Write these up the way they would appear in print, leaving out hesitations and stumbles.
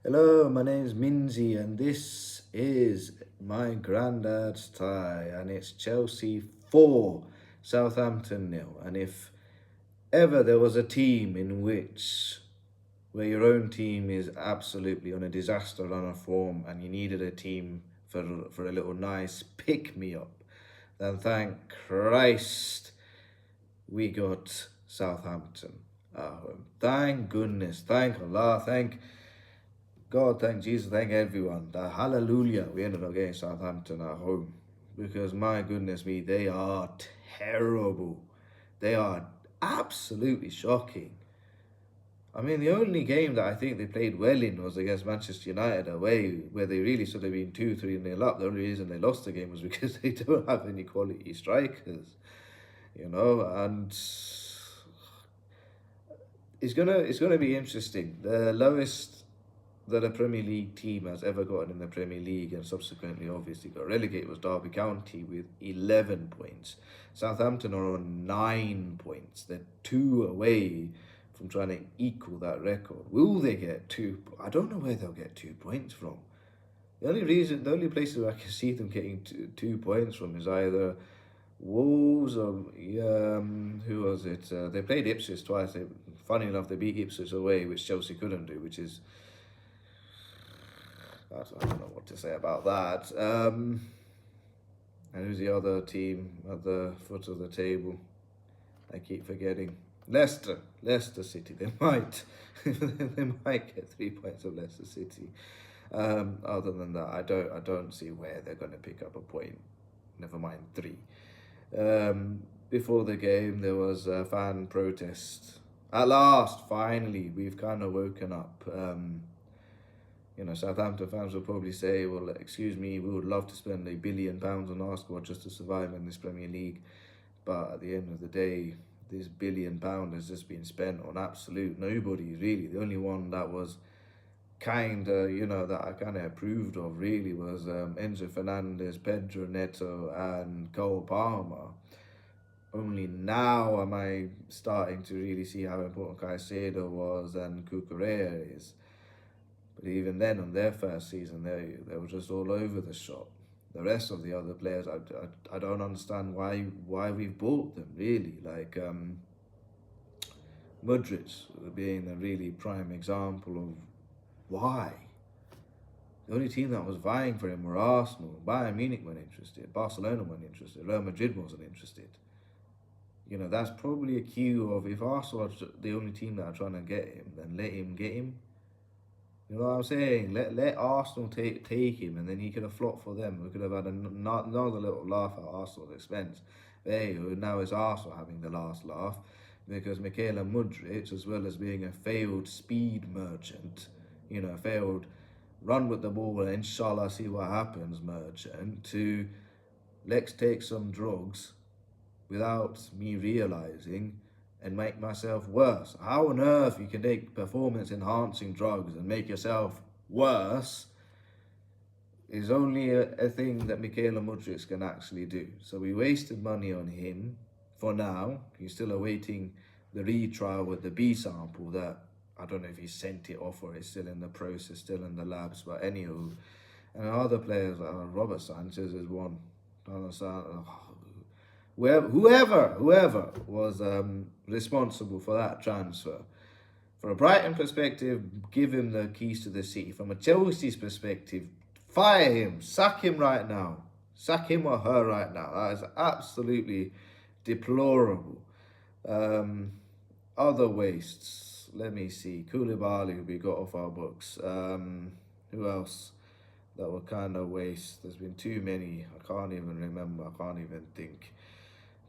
Hello, my name's Minzy, and this is my granddad's tie, and it's Chelsea 4, Southampton nil. And if ever there was a team in which where your own team is absolutely on a disaster run of form and you needed a team for a little nice pick me up, then thank Christ we got Southampton at home. Thank goodness, thank Allah, thank God, thank Jesus, thank everyone. That hallelujah, we ended up getting Southampton at home. Because my goodness me, they are terrible. They are absolutely shocking. I mean, the only game that I think they played well in was against Manchester United away, where they really should have been 2-3 nil up. The only reason they lost the game was because they don't have any quality strikers, and it's gonna be interesting. The lowest that a Premier League team has ever gotten in the Premier League and subsequently obviously got relegated was Derby County with 11 points. Southampton are on 9 points. They're 2 away from trying to equal that record. Will they get 2? I don't know where they'll get 2 points from. The only places I can see them getting 2 points from is either Wolves or who was it? They played Ipswich twice. Funny enough, they beat Ipswich away, which Chelsea couldn't do, which is I don't know what to say about that. And who's the other team at the foot of the table? I keep forgetting. Leicester City. They might, they might get 3 points of Leicester City. Other than that, I don't see where they're going to pick up a point. Never mind 3. Before the game, there was a fan protest. At last, finally, we've kind of woken up. Southampton fans will probably say, well, excuse me, we would love to spend £1 billion on our squad just to survive in this Premier League. But at the end of the day, this £1 billion has just been spent on absolute nobody, really. The only one that was that I kind of approved of, really, was Enzo Fernandez, Pedro Neto, and Cole Palmer. Only now am I starting to really see how important Caicedo was and Cucurella is. But even then, on their first season, they were just all over the shop. The rest of the other players, I don't understand why we've bought them, really. Like Modric being a really prime example of why. The only team that was vying for him were Arsenal. Bayern Munich weren't interested. Barcelona weren't interested. Real Madrid wasn't interested. That's probably a cue of if Arsenal are the only team that are trying to get him, then let him get him. You know what I'm saying? Let Arsenal take him, and then he could have flopped for them. We could have had another little laugh at Arsenal's expense. There you go. Now it's Arsenal having the last laugh because Michaela Mudryk, as well as being a failed speed merchant, failed run with the ball and inshallah see what happens merchant, to let's take some drugs without me realizing and make myself worse. How on earth you can take performance enhancing drugs and make yourself worse is only a thing that Michaela Mudryk can actually do. So we wasted money on him for now. He's still awaiting the retrial with the B sample that I don't know if he sent it off or it's still in the process, still in the labs, but anywho. And other players, Robert Sanchez is one. Whoever was responsible for that transfer. From a Brighton perspective, give him the keys to the city. From a Chelsea's perspective, fire him, sack him right now. Sack him or her right now. That is absolutely deplorable. Other wastes, let me see. Koulibaly, we got off our books. Who else that were kind of waste? There's been too many. I can't even remember. I can't even think.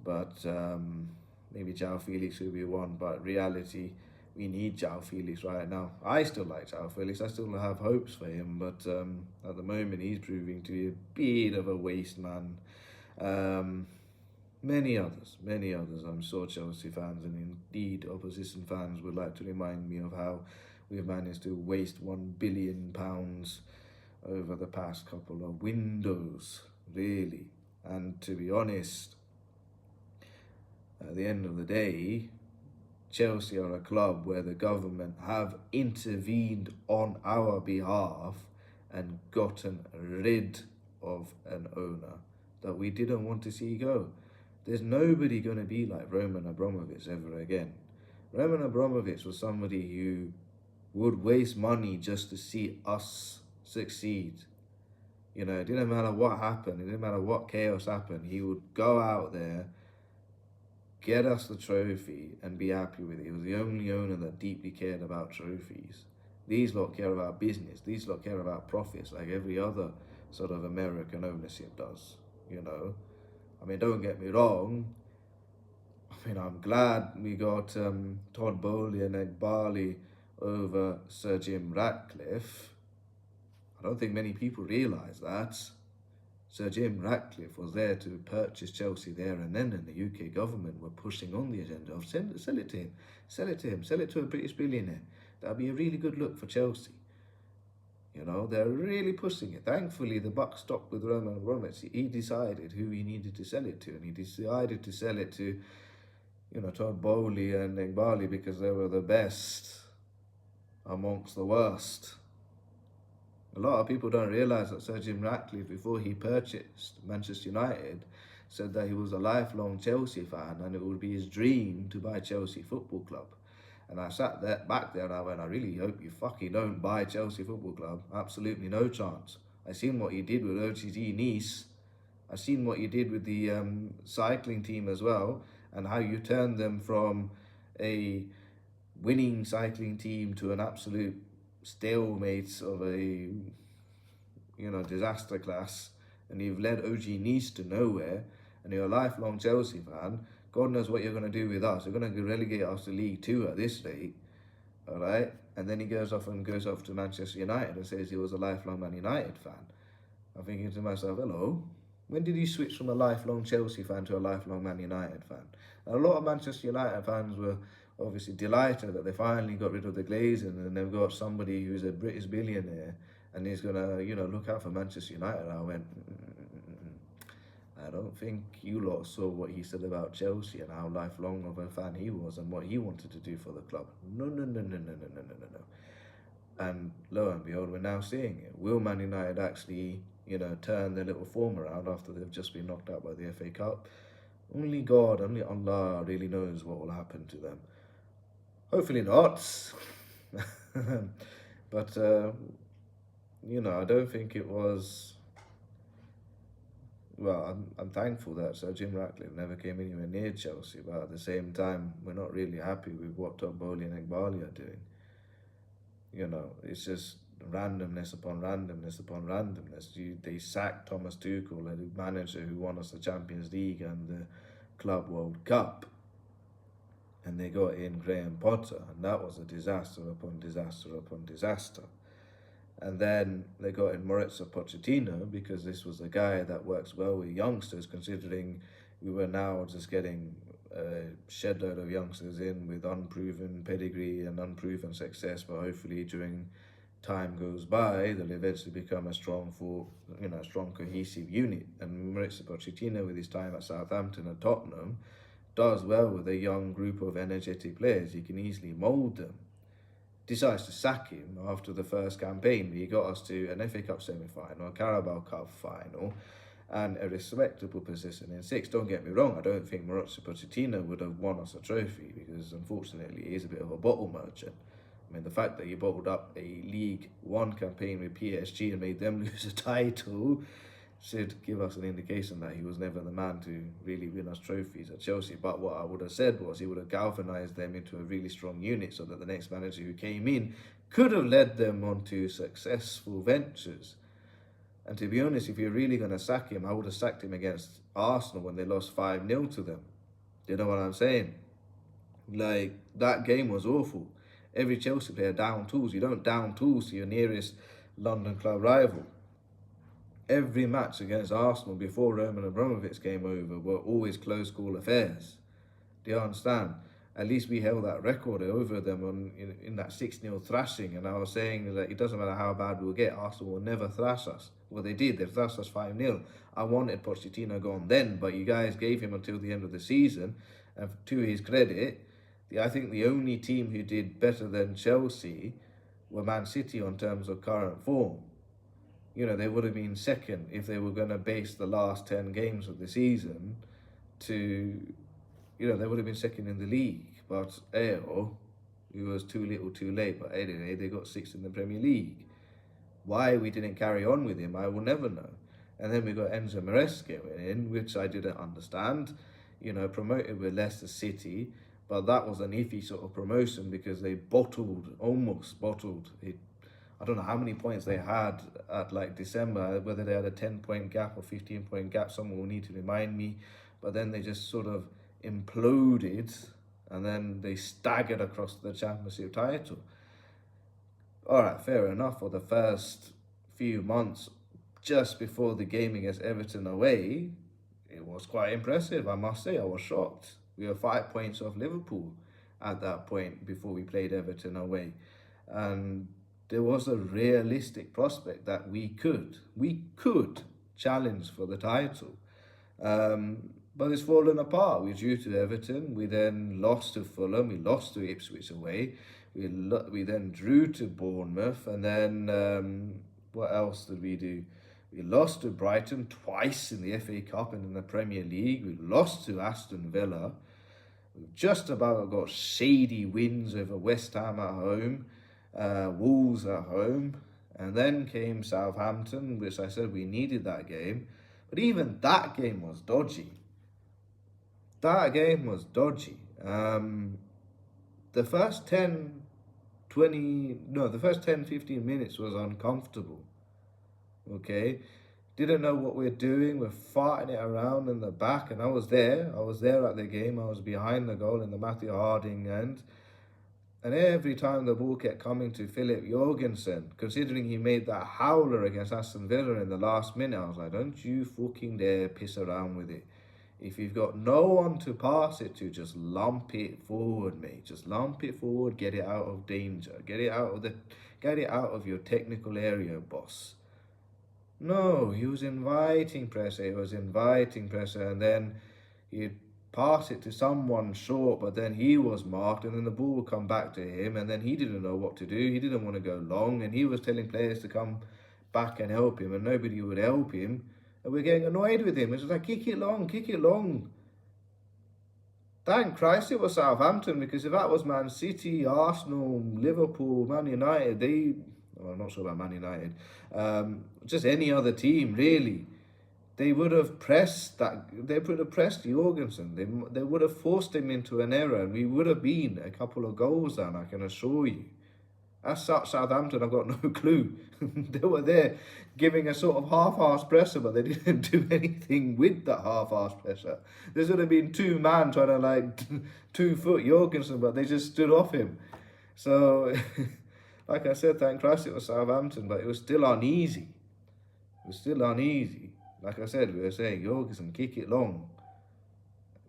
But maybe João Felix will be one. But reality, we need João Felix right now. I still like João Felix. I still have hopes for him. But at the moment, he's proving to be a bit of a waste man. Many others. I'm sure Chelsea fans and indeed opposition fans would like to remind me of how we've managed to waste £1 billion over the past couple of windows, really. And to be honest, at the end of the day, Chelsea are a club where the government have intervened on our behalf and gotten rid of an owner that we didn't want to see go. There's nobody going to be like Roman Abramovich ever again. Roman Abramovich was somebody who would waste money just to see us succeed. You know, it didn't matter what happened, it didn't matter what chaos happened, he would go out there, get us the trophy and be happy with it. He was the only owner that deeply cared about trophies. These lot care about business, these lot care about profits like every other sort of American ownership does, you know. I mean, don't get me wrong, I mean, I'm glad we got Todd Bowley and Ed Barley over Sir Jim Ratcliffe. I don't think many people realise that. Sir Jim Ratcliffe was there to purchase Chelsea there and then, and the UK government were pushing on the agenda of sell it to him, sell it to him, sell it to a British billionaire. That'd be a really good look for Chelsea. You know, they're really pushing it. Thankfully, the buck stopped with Roman Abramovich. He decided who he needed to sell it to, and he decided to sell it to, you know, Todd Bowley and Igbali because they were the best amongst the worst. A lot of people don't realise that Sir Jim Ratcliffe, before he purchased Manchester United, said that he was a lifelong Chelsea fan and it would be his dream to buy Chelsea Football Club. And I sat there back there and I went, I really hope you fucking don't buy Chelsea Football Club. Absolutely no chance. I seen what you did with OTG Nice. I seen what you did with the cycling team as well, and how you turned them from a winning cycling team to an absolute stalemate of a, you know, disaster class. And you've led OG Nice to nowhere, and you're a lifelong Chelsea fan. God knows what you're going to do with us. You're going to relegate us to League Two at this rate, all right? And then he goes off to Manchester United and says he was a lifelong Man United fan. I'm thinking to myself, hello, when did you switch from a lifelong Chelsea fan to a lifelong Man United fan? And a lot of Manchester United fans were obviously delighted that they finally got rid of the Glazers and they've got somebody who's a British billionaire and he's going to, you know, look out for Manchester United. I went, I don't think you lot saw what he said about Chelsea and how lifelong of a fan he was and what he wanted to do for the club. No. And lo and behold, we're now seeing it. Will Man United actually, you know, turn their little form around after they've just been knocked out by the FA Cup? Only God, only Allah really knows what will happen to them. Hopefully not. But, you know, I don't think it was... Well, I'm thankful that Sir Jim Ratcliffe never came anywhere near Chelsea, but at the same time, we're not really happy with what Todd Bowley and Igbali are doing. You know, it's just randomness upon randomness upon randomness. They sacked Thomas Tuchel, a manager who won us the Champions League and the Club World Cup. And they got in Graham Potter, and that was a disaster upon disaster upon disaster. And then they got in Maurizio Pochettino because this was a guy that works well with youngsters, considering we were now just getting a shed load of youngsters in with unproven pedigree and unproven success, but hopefully during time goes by, they'll eventually become a strong, strong cohesive unit. And Maurizio Pochettino, with his time at Southampton and Tottenham, does well with a young group of energetic players. He can easily mould them. Decides to sack him after the first campaign. He got us to an FA Cup semi-final, a Carabao Cup final, and a respectable position in sixth. Don't get me wrong, I don't think Maurizio Pochettino would have won us a trophy because unfortunately he is a bit of a bottle merchant. I mean, the fact that he bottled up a League One campaign with PSG and made them lose a title should give us an indication that he was never the man to really win us trophies at Chelsea. But what I would have said was he would have galvanised them into a really strong unit so that the next manager who came in could have led them onto successful ventures. And to be honest, if you're really going to sack him, I would have sacked him against Arsenal when they lost 5-0 to them. Do you know what I'm saying? Like, that game was awful. Every Chelsea player down tools. You don't down tools to your nearest London club rival. Every match against Arsenal before Roman Abramovich came over were always close call affairs. Do you understand? At least we held that record over them in that 6-0 thrashing, and I was saying that it doesn't matter how bad we'll get, Arsenal will never thrash us. Well, they did. They thrashed us 5-0. I wanted Pochettino gone then, but you guys gave him until the end of the season, and to his credit, I think the only team who did better than Chelsea were Man City on terms of current form. You know, they would have been second if they were going to base the last 10 games of the season to, you know, they would have been second in the league. But it was too little too late. But anyway, they got sixth in the Premier League. Why we didn't carry on with him, I will never know. And then we got Enzo Maresca in, which I didn't understand. You know, promoted with Leicester City, but that was an iffy sort of promotion because they almost bottled it. I don't know how many points they had at like December, whether they had a 10-point gap or 15-point gap, someone will need to remind me. But then they just sort of imploded and then they staggered across the championship title. All right, fair enough. For the first few months, just before the game against Everton away, it was quite impressive, I must say. I was shocked. We were 5 points off Liverpool at that point before we played Everton away. And there was a realistic prospect that we could challenge for the title. But it's fallen apart. We drew to Everton. We then lost to Fulham. We lost to Ipswich away. We then drew to Bournemouth. And then what else did we do? We lost to Brighton twice in the FA Cup and in the Premier League. We lost to Aston Villa. We just about got shady wins over West Ham at home, Wolves at home. And then came Southampton, which I said we needed that game. But even that game was dodgy. The first 10, 15 minutes was uncomfortable. Okay, didn't know what we're doing. We're farting it around in the back, and I was there at the game. I was behind the goal in the Matthew Harding end, and every time the ball kept coming to Philip Jorgensen, considering he made that howler against Aston Villa in the last minute, I was like, don't you fucking dare piss around with it. If you've got no one to pass it to, just lump it forward, mate. Just lump it forward, get it out of danger. Get it out of your technical area, boss. No, he was inviting pressure, and then he'd pass it to someone short, but then he was marked, and then the ball would come back to him, and then he didn't know what to do. He didn't want to go long, and he was telling players to come back and help him, and nobody would help him, and we're getting annoyed with him. It's like, kick it long. Thank Christ it was Southampton, because if that was Man City, Arsenal, Liverpool, Man United, I'm not sure about Man United, just any other team really, they would have pressed Jorgensen. They would have forced him into an error, and we would have been a couple of goals down, I can assure you. As such, Southampton, I've got no clue. They were there giving a sort of half-assed pressure, but they didn't do anything with that half-assed pressure. There should have been two men trying to like 2-foot Jorgensen, but they just stood off him. So, like I said, thank Christ it was Southampton, but it was still uneasy. Like I said, we were saying, Jorgensen, kick it long.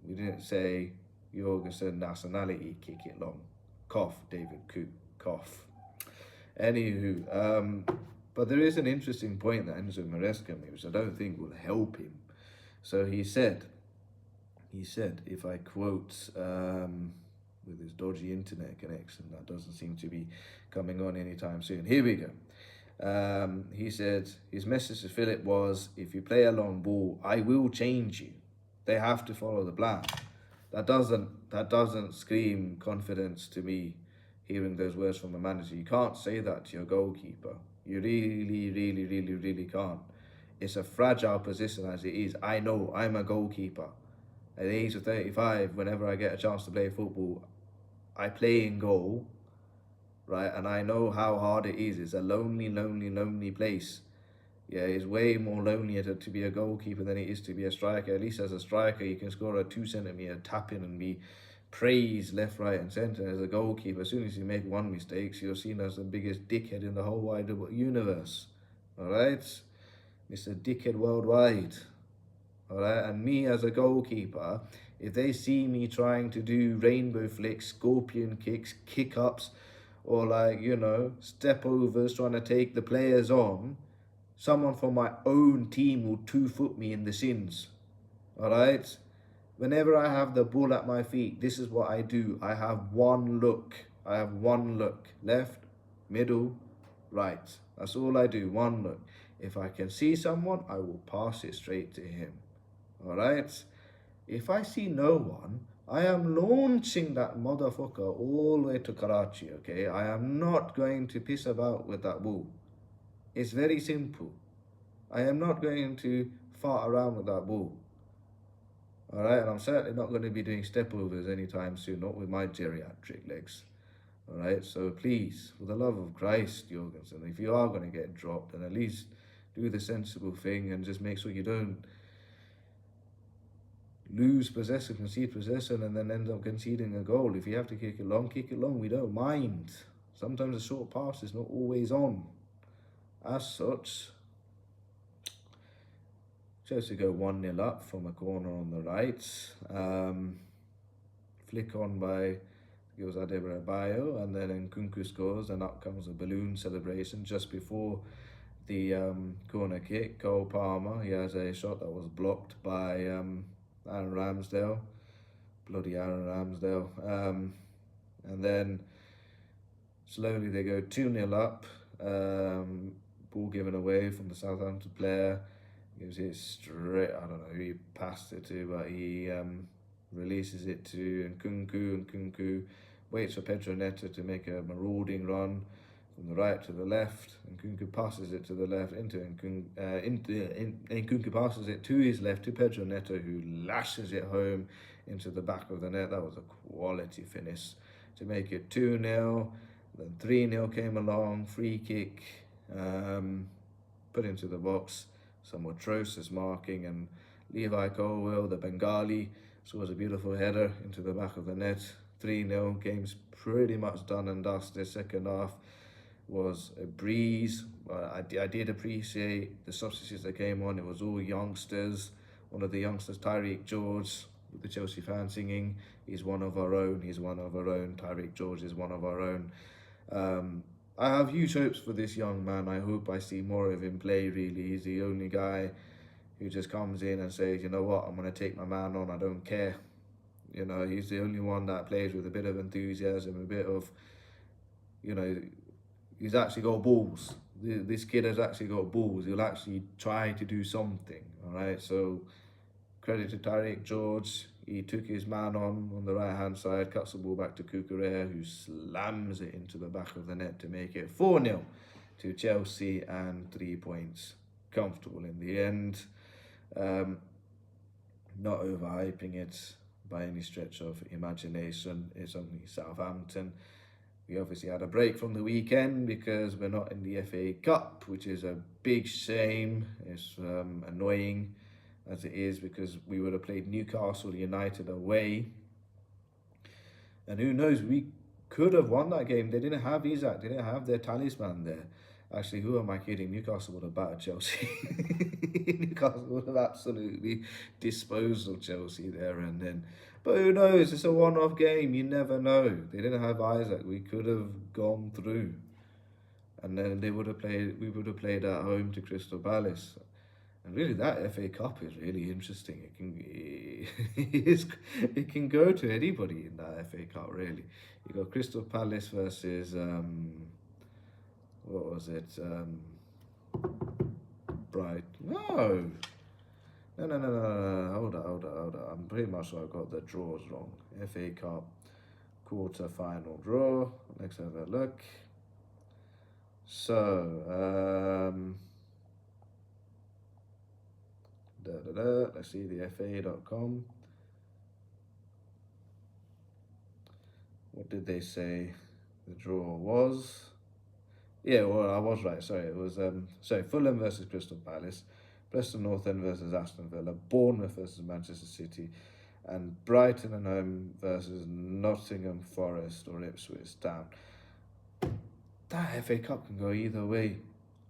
We didn't say Jorgensen, nationality, kick it long. Cough, David Coop, cough. Anywho, but there is an interesting point that Enzo Maresca made, which I don't think will help him. So he said, if I quote, with his dodgy internet connection, that doesn't seem to be coming on anytime soon. Here we go. He said, his message to Philip was, if you play a long ball, I will change you. They have to follow the plan. That doesn't scream confidence to me, hearing those words from a manager. You can't say that to your goalkeeper. You really can't. It's a fragile position as it is. I know, I'm a goalkeeper. At the age of 35, whenever I get a chance to play football, I play in goal, right? And I know how hard it is. It's a lonely place. Yeah, it's way more lonelier to be a goalkeeper than it is to be a striker. At least as a striker, you can score a 2-centimetre tap-in and be praised left, right and centre. As a goalkeeper, as soon as you make one mistake, you're seen as the biggest dickhead in the whole wide universe. All right? Mr. Dickhead Worldwide. All right? And me as a goalkeeper, if they see me trying to do rainbow flicks, scorpion kicks, kick-ups, or like, you know, step-overs, trying to take the players on, someone from my own team will 2-foot me in the shins. All right? Whenever I have the ball at my feet, this is what I do. I have one look. Left, middle, right. That's all I do, one look. If I can see someone, I will pass it straight to him. All right? If I see no one, I am launching that motherfucker all the way to Karachi, okay? I am not going to piss about with that ball. It's very simple. I am not going to fart around with that ball. All right, and I'm certainly not going to be doing step overs anytime soon, not with my geriatric legs. All right, so please, for the love of Christ, Jorgensen, if you are going to get dropped, then at least do the sensible thing and just make sure you don't lose possession, concede possession, and then end up conceding a goal. If you have to kick it long, kick it long. We don't mind. Sometimes a short pass is not always on. As such, Chelsea go 1-0 up from a corner on the right. Flick on by Adebayo, and then Nkunku scores, and up comes a balloon celebration just before the corner kick. Cole Palmer, he has a shot that was blocked by Aaron Ramsdale. Bloody Aaron Ramsdale. And then slowly they go 2-0 up. Ball given away from the Southampton player. Gives it straight, I don't know who he passed it to, but he releases it to Nkunku. Nkunku waits for Pedro Neto to make a marauding run from the right to the left. Nkunku passes it to the left into Nkunku passes it to his left to Pedro Neto, who lashes it home into the back of the net. That was a quality finish to make it 2-0. Then 3-0 came along, free kick, put into the box. Some atrocious marking, and Levi Colwell, the Bengali, scores a beautiful header into the back of the net. 3-0, game's pretty much done and dusted. Second half was a breeze. I did appreciate the substitutes that came on. It was all youngsters. One of the youngsters, Tyreek George, with the Chelsea fans singing, he's one of our own, he's one of our own. Tyreek George is one of our own. I have huge hopes for this young man. I hope I see more of him play, really. He's the only guy who just comes in and says, you know what, I'm going to take my man on, I don't care. You know, he's the only one that plays with a bit of enthusiasm, a bit of, you know, he's actually got balls. This kid has actually got balls. He'll actually try to do something, all right? So credit to Tyreek George. He took his man on the right-hand side, cuts the ball back to Cucurella, who slams it into the back of the net to make it 4-0 to Chelsea, and 3 points. Comfortable in the end. Not overhyping it by any stretch of imagination. It's only Southampton. We obviously had a break from the weekend because we're not in the FA Cup, which is a big shame. It's annoying as it is, because we would have played Newcastle United away, and who knows, we could have won that game. They didn't have Isaac, they didn't have their talisman there. Actually, who am I kidding? Newcastle would have battered Chelsea. Newcastle would have absolutely disposed of Chelsea there and then. But who knows, it's a one-off game, you never know. They didn't have Isaac, we could have gone through, and then we would have played at home to Crystal Palace. And really, that FA Cup is really interesting. It can go to anybody in that FA Cup, really. You got Crystal Palace versus what was it? Bright? No. Hold on. I'm pretty much sure I got the draws wrong. FA Cup quarter-final draw. Let's have a look. So. Let's see the FA.com. What did they say the draw was? Yeah, well, I was right. Sorry, it was Fulham versus Crystal Palace, Preston North End versus Aston Villa, Bournemouth versus Manchester City, and Brighton and home versus Nottingham Forest or Ipswich Town. That FA Cup can go either way.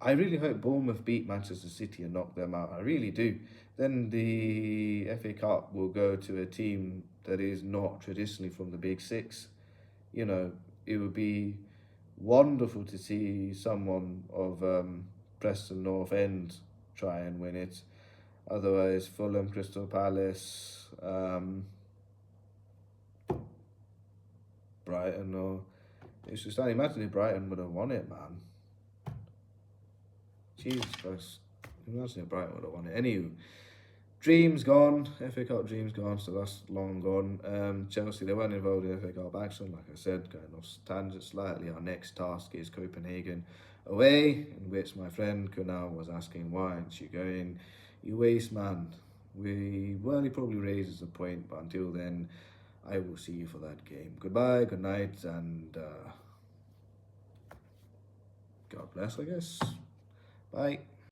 I really hope Bournemouth beat Manchester City and knock them out. I really do. Then the FA Cup will go to a team that is not traditionally from the Big Six. You know, it would be wonderful to see someone of Preston North End try and win it. Otherwise, Fulham, Crystal Palace, Brighton, or it's just, I imagine if Brighton would have won it, man. Jesus Christ. Imagine if Brighton would have won it. Anywho, dreams gone. FA Cup dreams gone, so that's long gone. Chelsea, they weren't involved in FA Cup action, like I said, going off tangent slightly. Our next task is Copenhagen away, in which my friend Kunal was asking, why aren't you going? You waste, man. He probably raises a point, but until then, I will see you for that game. Goodbye, good night, and God bless, I guess. Bye.